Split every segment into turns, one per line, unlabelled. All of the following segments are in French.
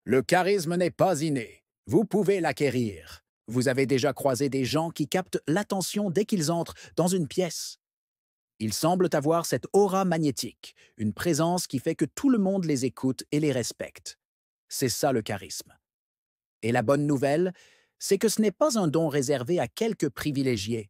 Le charisme n'est pas inné. Vous pouvez l'acquérir. Vous avez déjà croisé des gens qui captent l'attention dès qu'ils entrent dans une pièce. Ils semblent avoir cette aura magnétique, une présence qui fait que tout le monde les écoute et les respecte. C'est ça le charisme. Et la bonne nouvelle, c'est que ce n'est pas un don réservé à quelques privilégiés.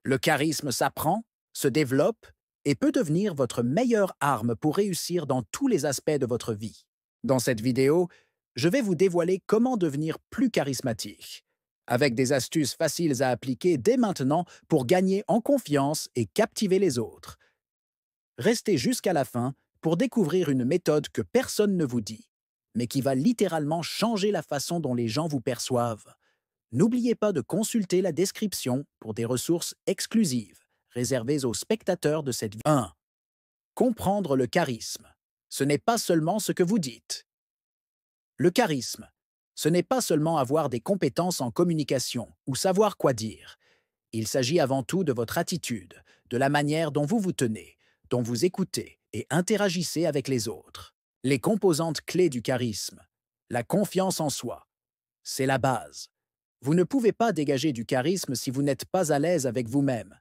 Le charisme s'apprend, se développe et peut devenir votre meilleure arme pour réussir dans tous les aspects de votre vie. Dans cette vidéo, je vais vous dévoiler comment devenir plus charismatique, avec des astuces faciles à appliquer dès maintenant pour gagner en confiance et captiver les autres. Restez jusqu'à la fin pour découvrir une méthode que personne ne vous dit, mais qui va littéralement changer la façon dont les gens vous perçoivent. N'oubliez pas de consulter la description pour des ressources exclusives réservées aux spectateurs de cette vidéo. 1. Comprendre le charisme. Ce n'est pas seulement ce que vous dites. Le charisme, ce n'est pas seulement avoir des compétences en communication ou savoir quoi dire. Il s'agit avant tout de votre attitude, de la manière dont vous vous tenez, dont vous écoutez et interagissez avec les autres. Les composantes clés du charisme. La confiance en soi. C'est la base. Vous ne pouvez pas dégager du charisme si vous n'êtes pas à l'aise avec vous-même.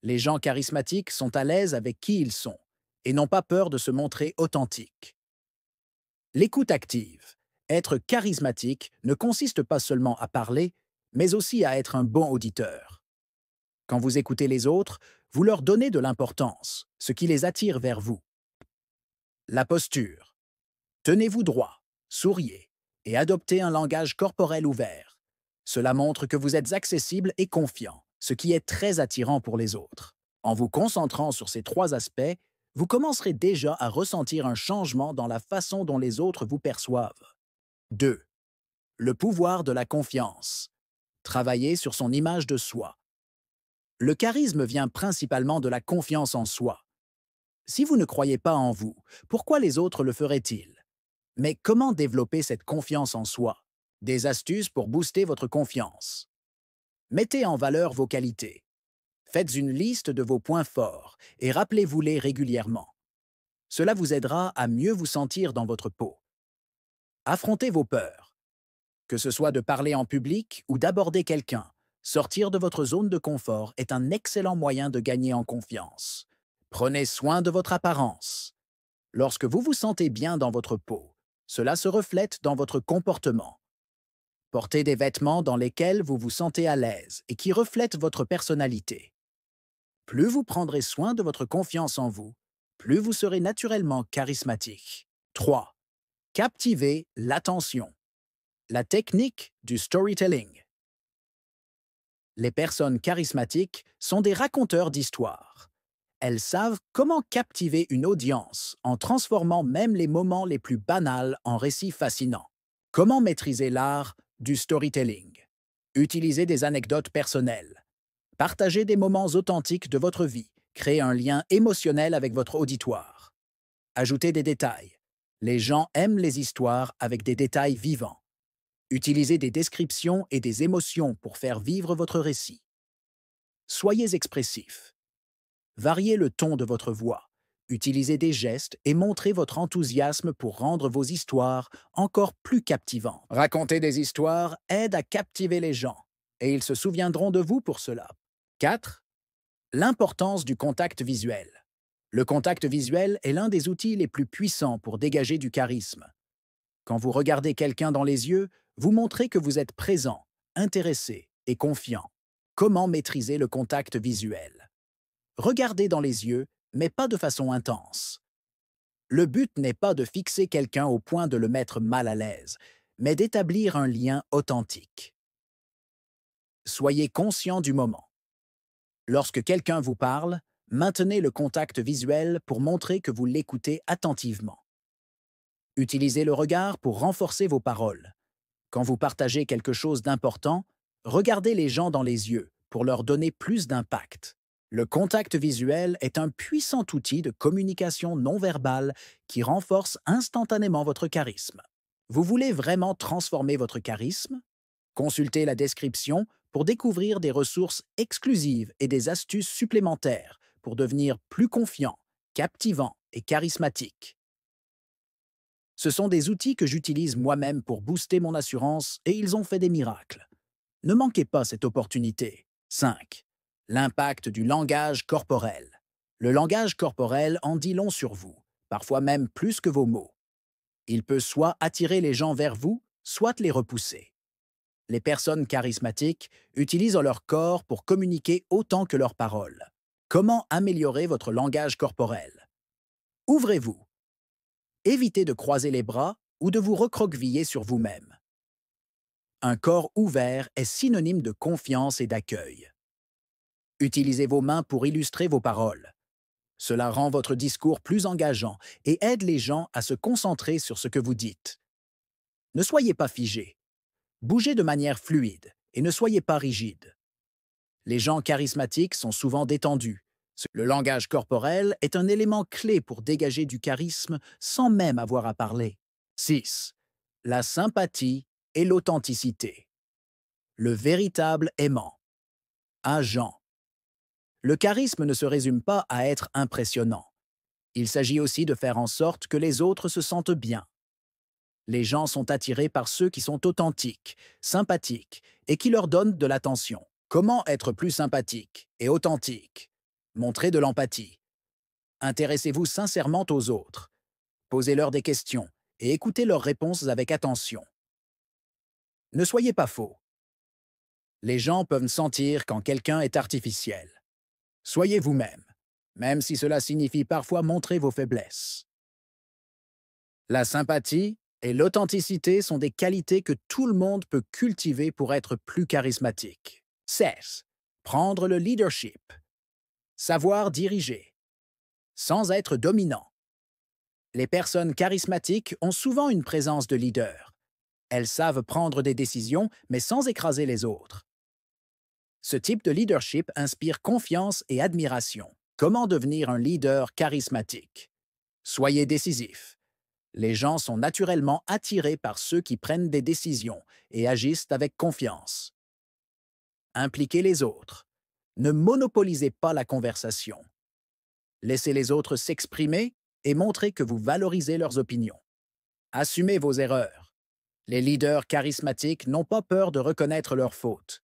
Les gens charismatiques sont à l'aise avec qui ils sont et n'ont pas peur de se montrer authentiques. L'écoute active. Être charismatique ne consiste pas seulement à parler, mais aussi à être un bon auditeur. Quand vous écoutez les autres, vous leur donnez de l'importance, ce qui les attire vers vous. La posture. Tenez-vous droit, souriez et adoptez un langage corporel ouvert. Cela montre que vous êtes accessible et confiant, ce qui est très attirant pour les autres. En vous concentrant sur ces 3 aspects, vous commencerez déjà à ressentir un changement dans la façon dont les autres vous perçoivent. 2. Le pouvoir de la confiance. Travailler sur son image de soi. Le charisme vient principalement de la confiance en soi. Si vous ne croyez pas en vous, pourquoi les autres le feraient-ils? Mais comment développer cette confiance en soi? Des astuces pour booster votre confiance. Mettez en valeur vos qualités. Faites une liste de vos points forts et rappelez-vous-les régulièrement. Cela vous aidera à mieux vous sentir dans votre peau. Affrontez vos peurs. Que ce soit de parler en public ou d'aborder quelqu'un, sortir de votre zone de confort est un excellent moyen de gagner en confiance. Prenez soin de votre apparence. Lorsque vous vous sentez bien dans votre peau, cela se reflète dans votre comportement. Portez des vêtements dans lesquels vous vous sentez à l'aise et qui reflètent votre personnalité. Plus vous prendrez soin de votre confiance en vous, plus vous serez naturellement charismatique. 3. Captiver l'attention. La technique du storytelling. Les personnes charismatiques sont des raconteurs d'histoires. Elles savent comment captiver une audience en transformant même les moments les plus banals en récits fascinants. Comment maîtriser l'art du storytelling? Utilisez des anecdotes personnelles. Partagez des moments authentiques de votre vie. Créez un lien émotionnel avec votre auditoire. Ajoutez des détails. Les gens aiment les histoires avec des détails vivants. Utilisez des descriptions et des émotions pour faire vivre votre récit. Soyez expressif. Variez le ton de votre voix. Utilisez des gestes et montrez votre enthousiasme pour rendre vos histoires encore plus captivantes. Raconter des histoires aide à captiver les gens, et ils se souviendront de vous pour cela. 4. L'importance du contact visuel. Le contact visuel est l'un des outils les plus puissants pour dégager du charisme. Quand vous regardez quelqu'un dans les yeux, vous montrez que vous êtes présent, intéressé et confiant. Comment maîtriser le contact visuel? Regardez dans les yeux, mais pas de façon intense. Le but n'est pas de fixer quelqu'un au point de le mettre mal à l'aise, mais d'établir un lien authentique. Soyez conscient du moment. Lorsque quelqu'un vous parle, maintenez le contact visuel pour montrer que vous l'écoutez attentivement. Utilisez le regard pour renforcer vos paroles. Quand vous partagez quelque chose d'important, regardez les gens dans les yeux pour leur donner plus d'impact. Le contact visuel est un puissant outil de communication non verbale qui renforce instantanément votre charisme. Vous voulez vraiment transformer votre charisme? Consultez la description pour découvrir des ressources exclusives et des astuces supplémentaires pour devenir plus confiant, captivant et charismatique. Ce sont des outils que j'utilise moi-même pour booster mon assurance et ils ont fait des miracles. Ne manquez pas cette opportunité. 5. L'impact du langage corporel. Le langage corporel en dit long sur vous, parfois même plus que vos mots. Il peut soit attirer les gens vers vous, soit les repousser. Les personnes charismatiques utilisent leur corps pour communiquer autant que leurs paroles. Comment améliorer votre langage corporel? Ouvrez-vous. Évitez de croiser les bras ou de vous recroqueviller sur vous-même. Un corps ouvert est synonyme de confiance et d'accueil. Utilisez vos mains pour illustrer vos paroles. Cela rend votre discours plus engageant et aide les gens à se concentrer sur ce que vous dites. Ne soyez pas figé. Bougez de manière fluide et ne soyez pas rigide. Les gens charismatiques sont souvent détendus. Le langage corporel est un élément clé pour dégager du charisme sans même avoir à parler. 6. La sympathie et l'authenticité. Le véritable aimant. Agent. Le charisme ne se résume pas à être impressionnant. Il s'agit aussi de faire en sorte que les autres se sentent bien. Les gens sont attirés par ceux qui sont authentiques, sympathiques et qui leur donnent de l'attention. Comment être plus sympathique et authentique? Montrez de l'empathie. Intéressez-vous sincèrement aux autres. Posez-leur des questions et écoutez leurs réponses avec attention. Ne soyez pas faux. Les gens peuvent sentir quand quelqu'un est artificiel. Soyez vous-même, même si cela signifie parfois montrer vos faiblesses. La sympathie et l'authenticité sont des qualités que tout le monde peut cultiver pour être plus charismatique. 16. Prendre le leadership. Savoir diriger. Sans être dominant. Les personnes charismatiques ont souvent une présence de leader. Elles savent prendre des décisions, mais sans écraser les autres. Ce type de leadership inspire confiance et admiration. Comment devenir un leader charismatique? Soyez décisif. Les gens sont naturellement attirés par ceux qui prennent des décisions et agissent avec confiance. Impliquez les autres. Ne monopolisez pas la conversation. Laissez les autres s'exprimer et montrez que vous valorisez leurs opinions. Assumez vos erreurs. Les leaders charismatiques n'ont pas peur de reconnaître leurs fautes.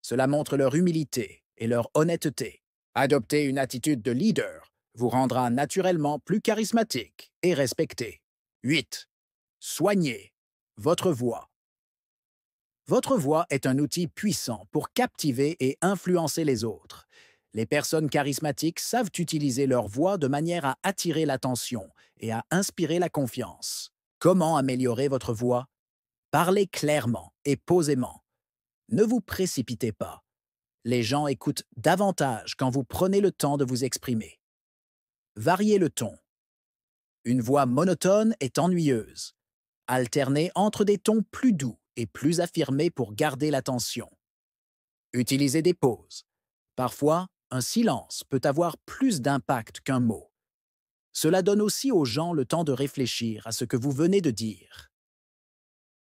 Cela montre leur humilité et leur honnêteté. Adopter une attitude de leader vous rendra naturellement plus charismatique et respecté. 8. Soignez votre voix. Votre voix est un outil puissant pour captiver et influencer les autres. Les personnes charismatiques savent utiliser leur voix de manière à attirer l'attention et à inspirer la confiance. Comment améliorer votre voix? Parlez clairement et posément. Ne vous précipitez pas. Les gens écoutent davantage quand vous prenez le temps de vous exprimer. Variez le ton. Une voix monotone est ennuyeuse. Alternez entre des tons plus doux et plus affirmés pour garder l'attention. Utilisez des pauses. Parfois, un silence peut avoir plus d'impact qu'un mot. Cela donne aussi aux gens le temps de réfléchir à ce que vous venez de dire.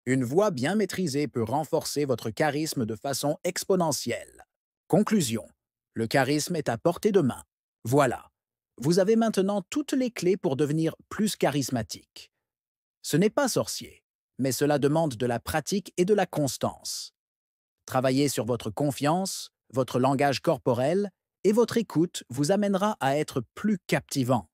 Une voix bien maîtrisée peut renforcer votre charisme de façon exponentielle. Conclusion. Le charisme est à portée de main. Voilà. Vous avez maintenant toutes les clés pour devenir plus charismatique. Ce n'est pas sorcier, mais cela demande de la pratique et de la constance. Travailler sur votre confiance, votre langage corporel et votre écoute vous amènera à être plus captivant.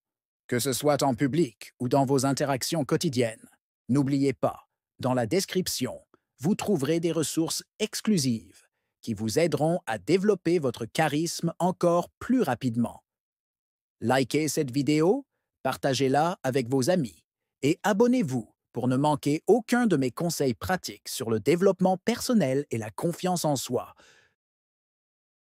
Que ce soit en public ou dans vos interactions quotidiennes, n'oubliez pas, dans la description, vous trouverez des ressources exclusives qui vous aideront à développer votre charisme encore plus rapidement. Likez cette vidéo, partagez-la avec vos amis et abonnez-vous pour ne manquer aucun de mes conseils pratiques sur le développement personnel et la confiance en soi.